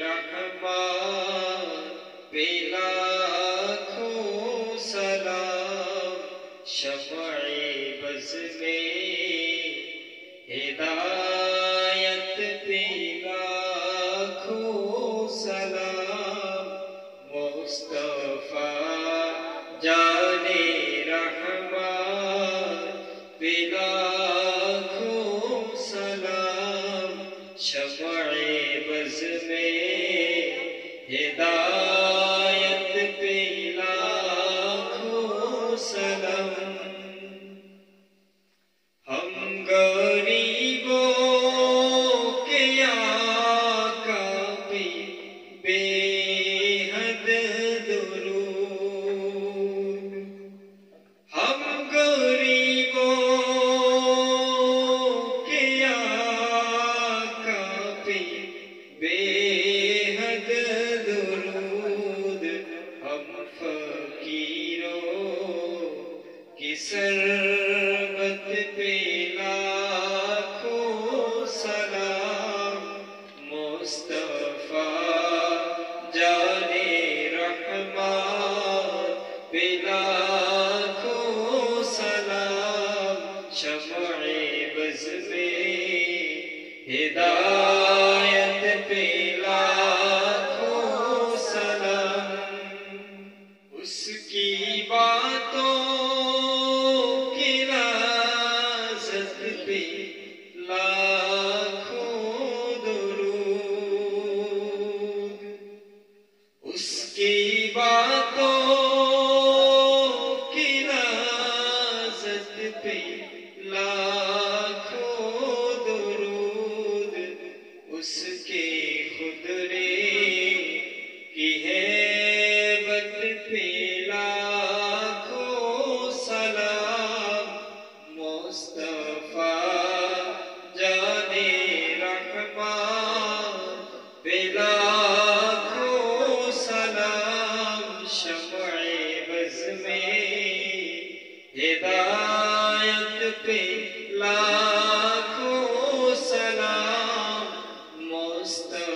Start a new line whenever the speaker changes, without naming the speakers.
رحمت پہ لاکھوں سلام، شمع بز میں ہدایت پہ لاکھوں سلام، مصطفیٰ جان رحمت پہ لاکھوں سلام، شمع بز میں ہدایت پہ لاکھوں سلام۔ ہم غریبوں کے آقا پہ بے حد درود، ہم غریبوں کے آقا پہ بے حد درود، ہم فقیروں کی سربت پہ لاکھوں سلام، مصطفیٰ جان رحمت پہ لاکھوں سلام، شمع بز میں ہدایت پہ لاکھوں سلام۔ اس کی باتوں کی لذت پہ لاکھوں درود، اس کی باتوں کی لذت پہ لاکھوں درود، اس کے خدرے کی ہیبت پہ لاکھوں سلام، مصطفیٰ جان رحمت پہ لاکھوں سلام، شمع بز میں ہدایت پہ لاکھوں سلام، مصطفیٰ